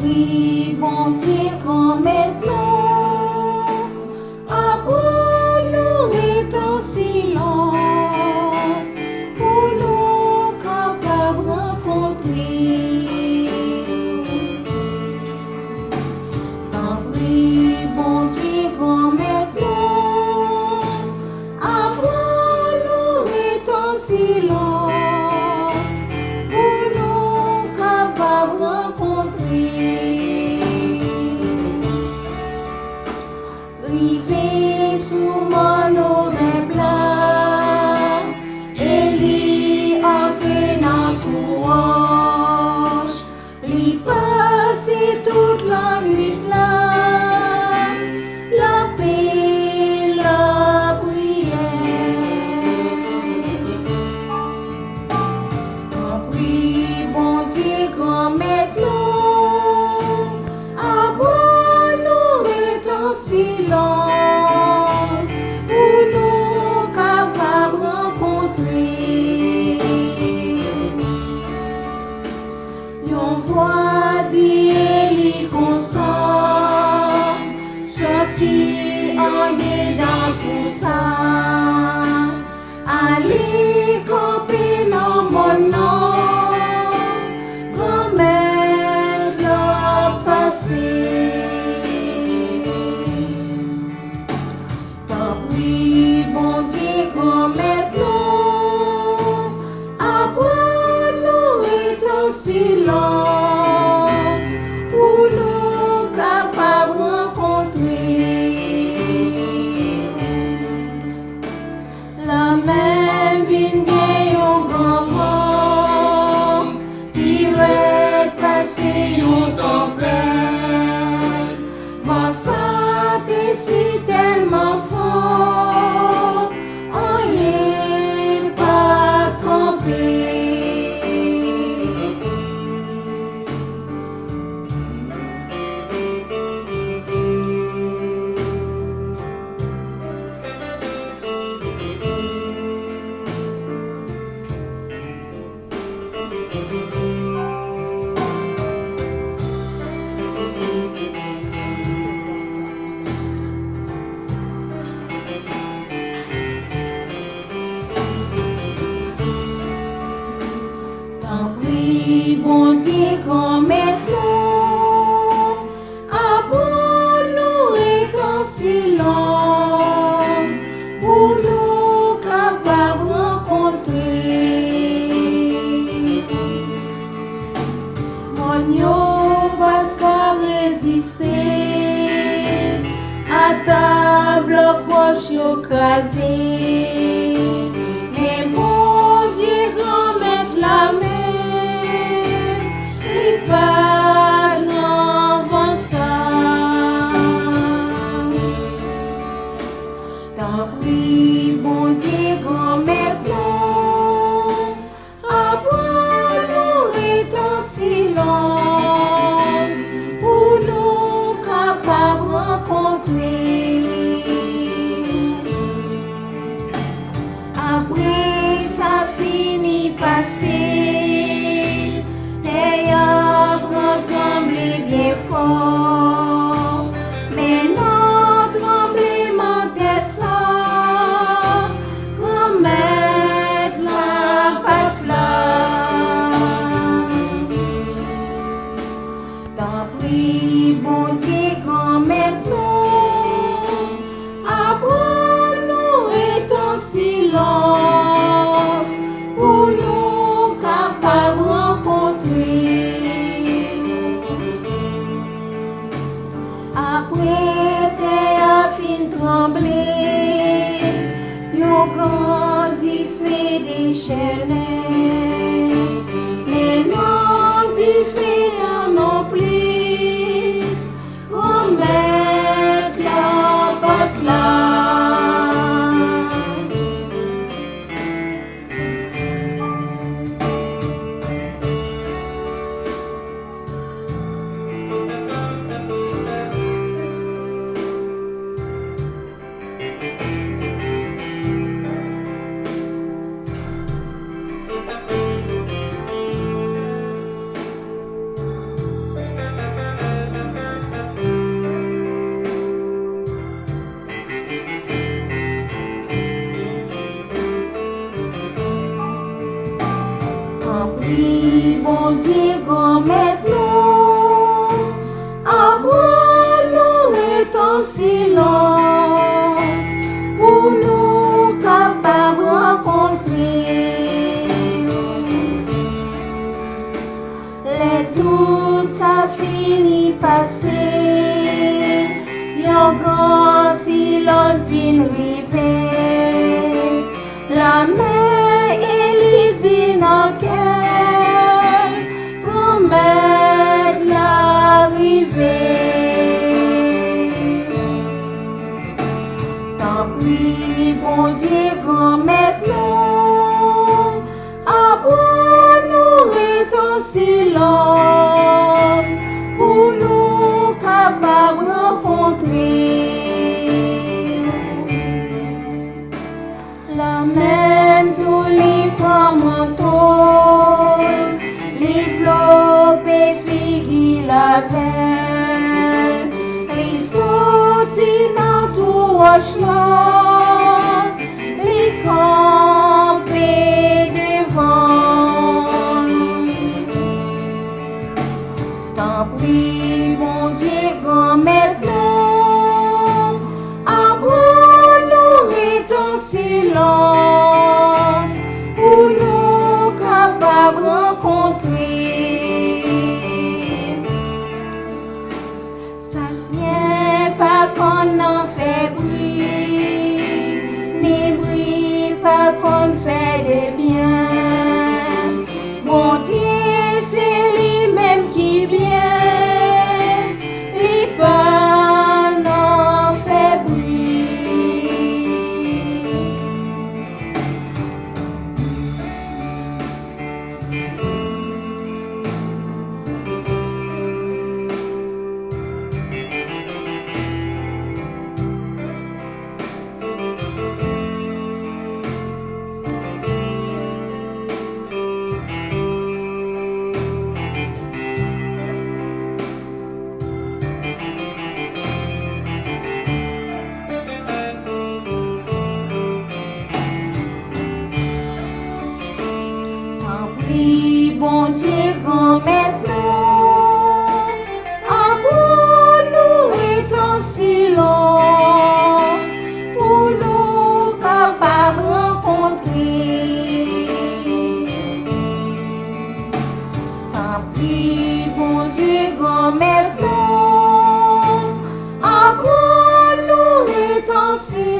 Oui, bon Dieu, quand maintenant, après nous est en silence, pour nous capables de rencontrer. Oui, bon Dieu, quand maintenant, après nous est en silence, pour nous capables de rencontrer. Rivé sous mon oreille blanc, et lui entre dans tout roche, lui passe toute la nuit là, la paix, la prière. On prie, bon Dieu, grand maintenant, après nous est en silence, pour nous capables de rencontrer. Yon voix dit li consent, sorti en dedans tout ça, allez camper dans mon nom, grand-mère l'a passé. Oui, bon Dieu, grand maintenant, après nous est en silence, pour nous capables de rencontrer. La même vigne gagne un grand vent, qui va passer une tempête, va sauter si tellement fort, rien pas camper. Oui, bon Dieu, quand maintenant, après nous est en silence, pour nous capables de rencontrer. Mon yo va qu'à résister à ta bloc roche écrasé. Mais bon Dieu, grand mettre la main, pas dans ça. Tant pis, bon Dieu, grand maintenant, après nous est en silence, pour nous capables de rencontrer. Après ça finit passer, trembler bien fort, mais notre tremblement descend, grand-mère rassembler, yon grandi fait déchaîner, mais non différents non plus, remettre la porte là. Oui, bon Dieu, grand maintenant, apprends-nous et en silence, pour nous capables de rencontrer. Les tout ça finit passer, yon grand silence vient river, la mer elle dit non cœur, remettre l'arrivée. Tant pis, bon Dieu, grand maintenant, apprends-nous et en silence, pour nous capables de rencontrer. La même tous les manteaux, les flopes et figues la veille, les sorties dans tout roche là, les campés devant. Tant pis, mon Dieu, grand maintenant, apprends-nous et en silence, pour nous capables de rencontrer. Ça vient pas qu'on en fait bruit, ni bruit pas qu'on fait de bien. Mon Dieu, c'est lui-même qui vient, lui pas n'en fait bruit. Oui, bon Dieu, grand maintenant, apprends-nous et en silence, pour nous capables de rencontrer. Tant pis, bon Dieu, grand maintenant, apprends-nous et en silence.